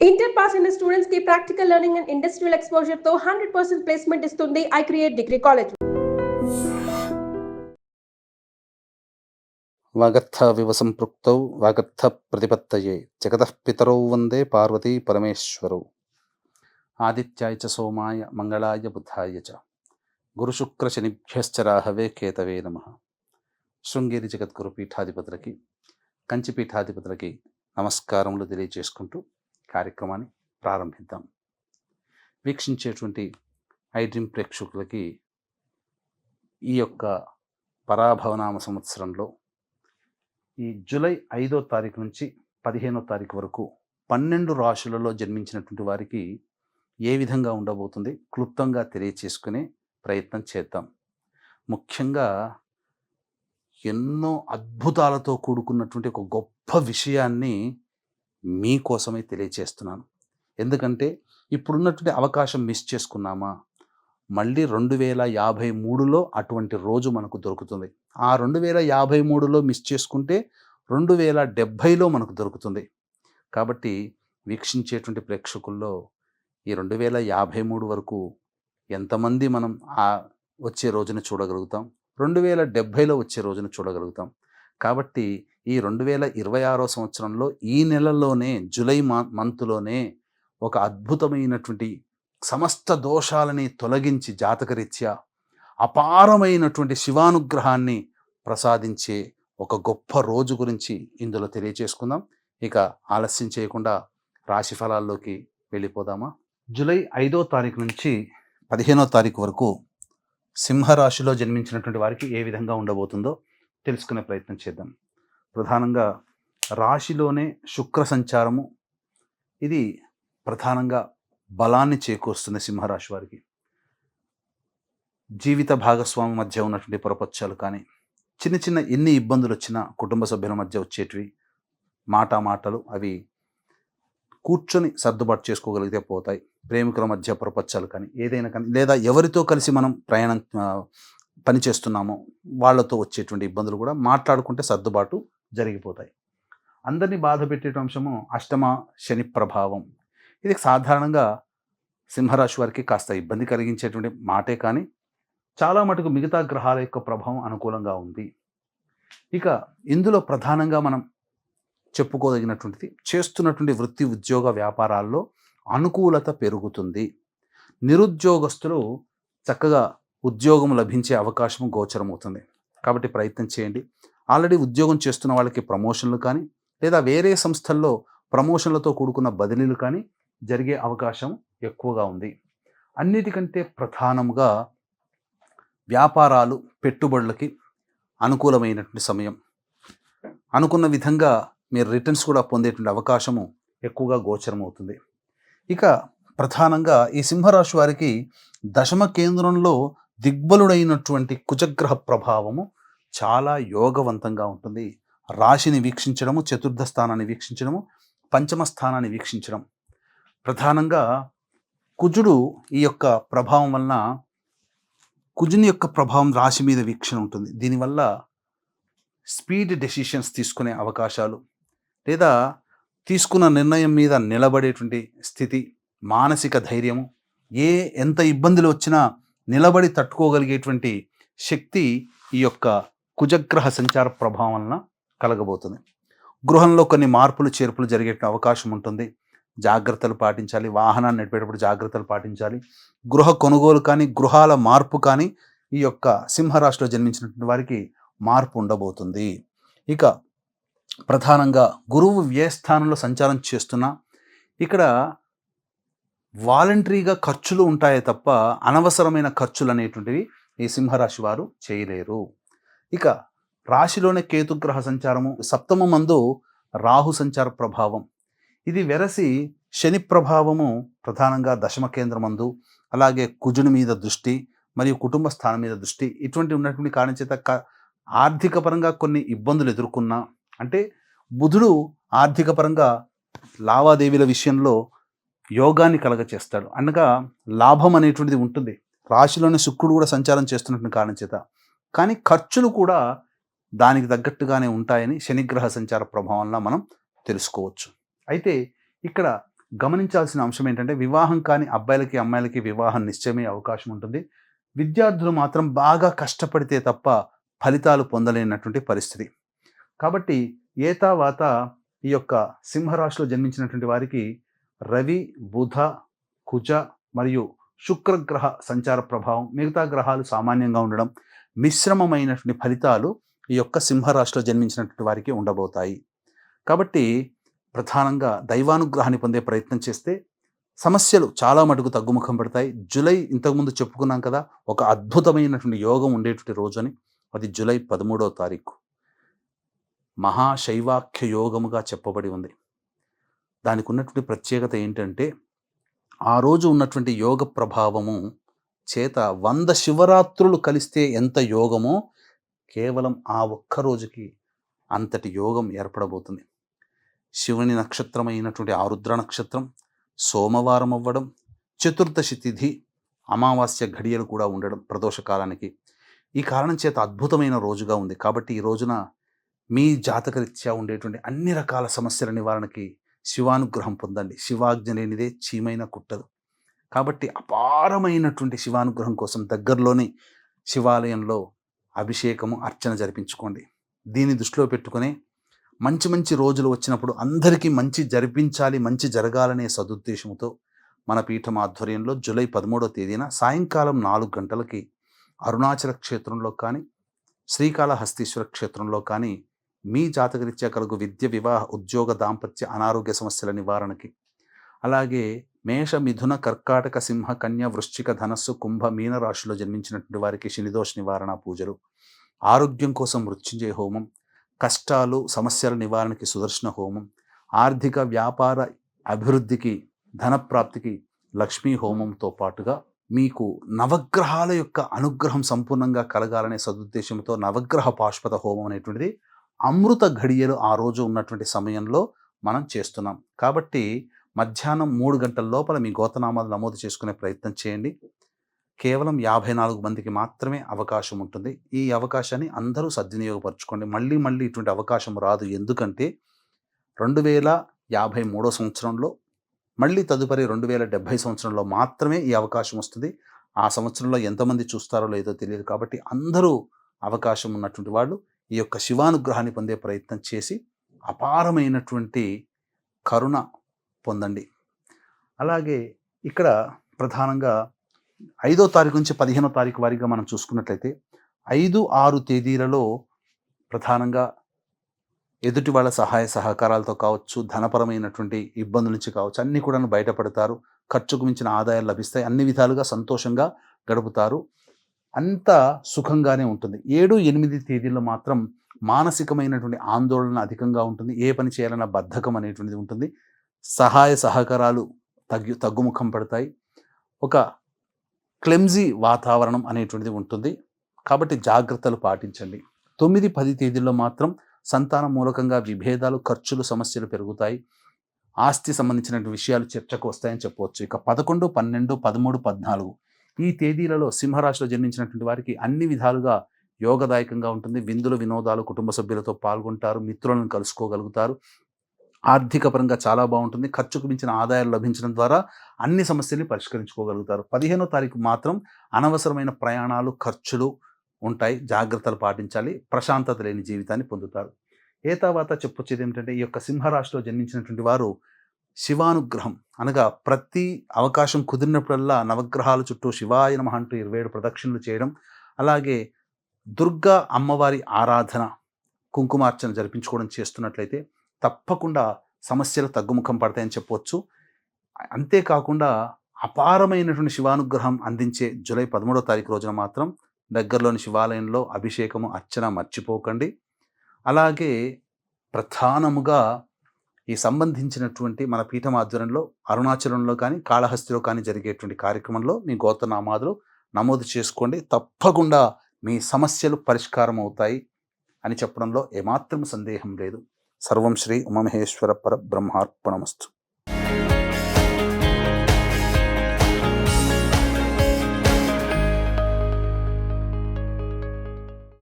Inter pass అయిన students కి practical learning and industrial exposure తో 100% ప్లేస్మెంట్ ఇస్తుంది ఐ క్రియేట్ డిగ్రీ కాలేజ్. వాగర్థవివ సంపృక్తౌ వాగర్థ ప్రతిపత్తయే జగతః పితరౌ వందే పార్వతీ పరమేశ్వరౌ. ఆదిత్యాయ చ సోమాయ మంగళాయ బుధాయ చ గురుశుక్ర శనిభ్యశ్చ రాహవే కేతవే నమః. శృంగేరి జగద్గురు పీఠాధిపతులకి, కంచి పీఠాధిపతులకి నమస్కారములు తెలియజేసుకుంటూ కార్యక్రమాన్ని ప్రారంభిద్దాం. వీక్షించేటువంటి ఐడ్రీమ్ ప్రేక్షకులకి ఈ యొక్క పరాభవనామ సంవత్సరంలో ఈ జూలై 5వ తారీఖు నుంచి 15వ తారీఖు వరకు 12 రాశులలో జన్మించినటువంటి వారికి ఏ విధంగా ఉండబోతుంది క్లుప్తంగా తెలియచేసుకునే ప్రయత్నం చేద్దాం. ముఖ్యంగా ఎన్నో అద్భుతాలతో కూడుకున్నటువంటి ఒక గొప్ప విషయాన్ని మీకోసమే తెలియచేస్తున్నాను. ఎందుకంటే ఇప్పుడున్నటువంటి అవకాశం మిస్ చేసుకున్నామా, మళ్ళీ 2053లో అటువంటి రోజు మనకు దొరుకుతుంది. ఆ 2053లో మిస్ చేసుకుంటే 2070లో మనకు దొరుకుతుంది. కాబట్టి వీక్షించేటువంటి ప్రేక్షకుల్లో ఈ 2053 వరకు ఎంతమంది మనం వచ్చే రోజున చూడగలుగుతాం, 2070లో వచ్చే రోజున చూడగలుగుతాం. కాబట్టి ఈ 2026వ సంవత్సరంలో ఈ నెలలోనే జూలై మంత్లోనే ఒక అద్భుతమైనటువంటి సమస్త దోషాలని తొలగించి జాతకరీత్యా అపారమైనటువంటి శివానుగ్రహాన్ని ప్రసాదించే ఒక గొప్ప రోజు గురించి ఇందులో తెలియచేసుకుందాం. ఇక ఆలస్యం చేయకుండా రాశి ఫలాల్లోకి వెళ్ళిపోదామా. జూలై 5వ తారీఖు నుంచి 15వ తారీఖు వరకు సింహరాశిలో జన్మించినటువంటి వారికి ఏ విధంగా ఉండబోతుందో తెలుసుకునే ప్రయత్నం చేద్దాం. ప్రధానంగా రాశిలోనే శుక్ర సంచారము ఇది ప్రధానంగా బలాన్ని చేకూరుస్తుంది సింహరాశి వారికి. జీవిత భాగస్వామి మధ్య ఉన్నటువంటి పొరపచ్చాలు కానీ, చిన్న చిన్న ఎన్ని ఇబ్బందులు వచ్చినా కుటుంబ సభ్యుల మధ్య వచ్చేటివి మాటలు అవి కూర్చొని సర్దుబాటు చేసుకోగలిగితే పోతాయి. ప్రేమికుల మధ్య పొరపచ్చాలు కానీ ఏదైనా కానీ, లేదా ఎవరితో కలిసి మనం పని చేస్తున్నామో వాళ్ళతో వచ్చేటువంటి ఇబ్బందులు కూడా మాట్లాడుకుంటే సర్దుబాటు జరిగిపోతాయి. అందరినీ బాధ పెట్టే అంశము అష్టమ శని ప్రభావం. ఇది సాధారణంగా సింహరాశి వారికి కాస్త ఇబ్బంది కలిగించేటువంటి మాటే, కానీ చాలా మటుకు మిగతా గ్రహాల యొక్క ప్రభావం అనుకూలంగా ఉంది. ఇక ఇందులో ప్రధానంగా మనం చెప్పుకోదగినటువంటిది చేస్తున్నటువంటి వృత్తి ఉద్యోగ వ్యాపారాల్లో అనుకూలత పెరుగుతుంది. నిరుద్యోగస్తులు చక్కగా ఉద్యోగం లభించే అవకాశం గోచరమవుతుంది. కాబట్టి ప్రయత్నం చేయండి. ఆల్రెడీ ఉద్యోగం చేస్తున్న వాళ్ళకి ప్రమోషన్లు కానీ, లేదా వేరే సంస్థల్లో ప్రమోషన్లతో కూడుకున్న బదిలీలు కానీ జరిగే అవకాశం ఎక్కువగా ఉంది. అన్నిటికంటే ప్రధానంగా వ్యాపారాలు పెట్టుబడులకి అనుకూలమైనటువంటి సమయం. అనుకున్న విధంగా మీరు రిటర్న్స్ కూడా పొందేటువంటి అవకాశము ఎక్కువగా గోచరమవుతుంది. ఇక ప్రధానంగా ఈ సింహరాశి వారికి దశమ కేంద్రంలో దిగ్బలుడైనటువంటి కుజగ్రహ ప్రభావము చాలా యోగవంతంగా ఉంటుంది. రాశిని వీక్షించడము, చతుర్థ స్థానాన్ని వీక్షించడము, పంచమ స్థానాన్ని వీక్షించడం. ప్రధానంగా కుజుడు ఈ యొక్క ప్రభావం వలన, కుజుని యొక్క ప్రభావం రాశి మీద వీక్షణ ఉంటుంది. దీనివల్ల స్పీడ్ డెసిషన్స్ తీసుకునే అవకాశాలు, లేదా తీసుకున్న నిర్ణయం మీద నిలబడేటువంటి స్థితి, మానసిక ధైర్యము, ఎంత ఇబ్బందులు వచ్చినా నిలబడి తట్టుకోగలిగేటువంటి శక్తి ఈ యొక్క కుజగ్రహ సంచార ప్రభావం వలన కలగబోతుంది. గృహంలో కొన్ని మార్పులు చేర్పులు జరిగే అవకాశం ఉంటుంది. జాగ్రత్తలు పాటించాలి. వాహనాన్ని నడిపేటప్పుడు జాగ్రత్తలు పాటించాలి. గృహ కొనుగోలు కానీ, గృహాల మార్పు కానీ ఈ యొక్క సింహరాశిలో జన్మించినటువంటి వారికి మార్పు ఉండబోతుంది. ఇక ప్రధానంగా గురువు వ్యయస్థానంలో సంచారం చేస్తున్నా ఇక్కడ వాలంటరీగా ఖర్చులు ఉంటాయే తప్ప అనవసరమైన ఖర్చులు అనేటువంటివి ఈ సింహరాశి వారు చేయలేరు. ఇక రాశిలోనే కేతుగ్రహ సంచారము, సప్తమ మందు రాహు సంచార ప్రభావం. ఇది వెరసి శని ప్రభావము ప్రధానంగా దశమ కేంద్రమందు, అలాగే కుజుని మీద దృష్టి మరియు కుటుంబ స్థానం మీద దృష్టి, ఇటువంటి ఉన్నటువంటి కారణం చేత ఆర్థిక పరంగా కొన్ని ఇబ్బందులు ఎదుర్కొన్నా, అంటే బుధుడు ఆర్థిక పరంగా లావాదేవీల విషయంలో యోగాన్ని కలగచేస్తాడు. అనగా లాభం అనేటువంటిది ఉంటుంది. రాశిలోని శుక్రుడు కూడా సంచారం చేస్తున్నటువంటి కారణం చేత, కానీ ఖర్చులు కూడా దానికి తగ్గట్టుగానే ఉంటాయని శనిగ్రహ సంచార ప్రభావం వల్ల మనం తెలుసుకోవచ్చు. అయితే ఇక్కడ గమనించాల్సిన అంశం ఏంటంటే వివాహం కాని అబ్బాయిలకి అమ్మాయిలకి వివాహం నిశ్చయమయ్యే అవకాశం ఉంటుంది. విద్యార్థులు మాత్రం బాగా కష్టపడితే తప్ప ఫలితాలు పొందలేనటువంటి పరిస్థితి. కాబట్టి ఏతావాత ఈ యొక్క సింహరాశిలో జన్మించినటువంటి వారికి రవి, బుధ, కుజ మరియు శుక్రగ్రహ సంచార ప్రభావం, మిగతా గ్రహాలు సామాన్యంగా ఉండడం, మిశ్రమమైనటువంటి ఫలితాలు ఈ యొక్క సింహరాశిలో జన్మించినటువంటి వారికి ఉండబోతాయి. కాబట్టి ప్రధానంగా దైవానుగ్రహాన్ని పొందే ప్రయత్నం చేస్తే సమస్యలు చాలా మటుకు తగ్గుముఖం పడతాయి. జూలై ఇంతకుముందు చెప్పుకున్నాం కదా, ఒక అద్భుతమైనటువంటి యోగం ఉండేటువంటి రోజు అని. అది జూలై 13వ తారీఖు మహాశైవాఖ్య యోగముగా చెప్పబడి ఉంది. దానికి ఉన్నటువంటి ప్రత్యేకత ఏంటంటే ఆ రోజు ఉన్నటువంటి యోగ ప్రభావము చేత 100 శివరాత్రులు కలిస్తే ఎంత యోగమో కేవలం ఆ ఒక్క రోజుకి అంతటి యోగం ఏర్పడబోతుంది. శివుని నక్షత్రమైనటువంటి ఆరుద్ర నక్షత్రం సోమవారం అవ్వడం, చతుర్దశి తిథి, అమావాస్య ఘడియలు కూడా ఉండడం ప్రదోష కాలానికి. ఈ కారణం చేత అద్భుతమైన రోజుగా ఉంది. కాబట్టి ఈ రోజున మీ జాతకరీత్యా ఉండేటువంటి అన్ని రకాల సమస్యల నివారణకి శివానుగ్రహం పొందండి. శివాజ్ఞ లేనిదే చీమైన కుట్టదు. కాబట్టి అపారమైనటువంటి శివానుగ్రహం కోసం దగ్గరలోని శివాలయంలో అభిషేకము, అర్చన జరిపించుకోండి. దీన్ని దృష్టిలో పెట్టుకుని మంచి మంచి రోజులు వచ్చినప్పుడు అందరికీ మంచి జరిపించాలి, మంచి జరగాలనే సదుద్దేశంతో మన పీఠం ఆధ్వర్యంలో జూలై 13వ తేదీన సాయంకాలం 4 గంటలకి అరుణాచల క్షేత్రంలో కానీ, శ్రీకాళహస్తీశ్వర క్షేత్రంలో కానీ మీ జాతకరీత్యా కలుగు విద్య, వివాహ, ఉద్యోగ, దాంపత్య, అనారోగ్య సమస్యల నివారణకి, అలాగే మేష, మిథున, కర్కాటక, సింహ, కన్య, వృశ్చిక, ధనస్సు, కుంభ, మీన రాశిలో జన్మించినటువంటి వారికి శనిదోష నివారణ పూజలు, ఆరోగ్యం కోసం మృత్యుంజయ హోమం, కష్టాలు సమస్యల నివారణకి సుదర్శన హోమం, ఆర్థిక వ్యాపార అభివృద్ధికి, ధనప్రాప్తికి లక్ష్మీ హోమంతో పాటుగా మీకు నవగ్రహాల యొక్క అనుగ్రహం సంపూర్ణంగా కలగాలనే సదుద్దేశంతో నవగ్రహ పాశుపత హోమం అనేటువంటిది అమృత ఘడియలు ఆ రోజు ఉన్నటువంటి సమయంలో మనం చేస్తున్నాం. కాబట్టి మధ్యాహ్నం 3 గంటల లోపల మీ గోత్రనామాలు నమోదు చేసుకునే ప్రయత్నం చేయండి. కేవలం 54 మందికి మాత్రమే అవకాశం ఉంటుంది. ఈ అవకాశాన్ని అందరూ సద్వినియోగపరచుకోండి. మళ్ళీ మళ్ళీ ఇటువంటి అవకాశం రాదు. ఎందుకంటే 2053 సంవత్సరంలో, మళ్ళీ తదుపరి 2070 సంవత్సరంలో మాత్రమే ఈ అవకాశం వస్తుంది. ఆ సంవత్సరంలో ఎంతమంది చూస్తారో లేదో తెలియదు. కాబట్టి అందరూ అవకాశం ఉన్నటువంటి వాళ్ళు ఈ యొక్క శివానుగ్రహాన్ని పొందే ప్రయత్నం చేసి అపారమైనటువంటి కరుణ పొందండి. అలాగే ఇక్కడ ప్రధానంగా 5వ తారీఖు నుంచి 15వ తారీఖు వారీగా మనం చూసుకున్నట్లయితే 5, 6 తేదీలలో ప్రధానంగా ఎదుటి వాళ్ళ సహాయ సహకారాలతో కావచ్చు, ధనపరమైనటువంటి ఇబ్బందుల నుంచి కావచ్చు, అన్నీ కూడా బయటపడతారు. ఖర్చుకు మించిన ఆదాయాలు లభిస్తాయి. అన్ని విధాలుగా సంతోషంగా గడుపుతారు. అంతా సుఖంగానే ఉంటుంది. 7, 8 తేదీల్లో మాత్రం మానసికమైనటువంటి ఆందోళన అధికంగా ఉంటుంది. ఏ పని చేయాలన్న బద్ధకం అనేటువంటిది ఉంటుంది. సహాయ సహకారాలు తగ్గుముఖం పడతాయి. ఒక క్లెమ్జీ వాతావరణం అనేటువంటిది ఉంటుంది. కాబట్టి జాగ్రత్తలు పాటించండి. 9, 10 తేదీల్లో మాత్రం సంతాన మూలకంగా విభేదాలు, ఖర్చులు, సమస్యలు పెరుగుతాయి. ఆస్తి సంబంధించినటువంటి విషయాలు చర్చకు వస్తాయని చెప్పవచ్చు. ఇక 11, 12, 13, 14 ఈ తేదీలలో సింహరాశిలో జన్మించినటువంటి వారికి అన్ని విధాలుగా యోగదాయకంగా ఉంటుంది. విందులు, వినోదాలు, కుటుంబ సభ్యులతో పాల్గొంటారు. మిత్రులను కలుసుకోగలుగుతారు. ఆర్థిక పరంగా చాలా బాగుంటుంది. ఖర్చుకు మించిన ఆదాయాలు లభించడం ద్వారా అన్ని సమస్యల్ని పరిష్కరించుకోగలుగుతారు. 15వ తారీఖు మాత్రం అనవసరమైన ప్రయాణాలు, ఖర్చులు ఉంటాయి. జాగ్రత్తలు పాటించాలి. ప్రశాంతత లేని జీవితాన్ని పొందుతారు. తర్వాత చెప్పొచ్చేది ఏమిటంటే ఈ యొక్క సింహరాశిలో జన్మించినటువంటి వారు శివానుగ్రహం అనగా ప్రతి అవకాశం కుదిరినప్పుడల్లా నవగ్రహాల చుట్టూ శివాయ నమః అంటూ 27 ప్రదక్షిణలు చేయడం, అలాగే దుర్గా అమ్మవారి ఆరాధన, కుంకుమార్చన జరిపించుకోవడం చేస్తున్నట్లయితే తప్పకుండా సమస్యలు తగ్గుముఖం పడతాయని చెప్పవచ్చు. అంతేకాకుండా అపారమైనటువంటి శివానుగ్రహం అందించే జూలై 13వ తారీఖు రోజున మాత్రం దగ్గరలోని శివాలయంలో అభిషేకము, అర్చన మర్చిపోకండి. అలాగే ప్రధానముగా ఈ సంబంధించినటువంటి మన పీఠం ఆధ్వర్యంలో అరుణాచలంలో కానీ, కాళహస్తిలో కానీ జరిగేటువంటి కార్యక్రమంలో మీ గోత్రనామాలు నమోదు చేసుకోండి. తప్పకుండా మీ సమస్యలు పరిష్కారం అవుతాయి అని చెప్పడంలో ఏమాత్రం సందేహం లేదు. సర్వం శ్రీ ఉమామహేశ్వర పరబ్రహ్మార్పణమస్తు.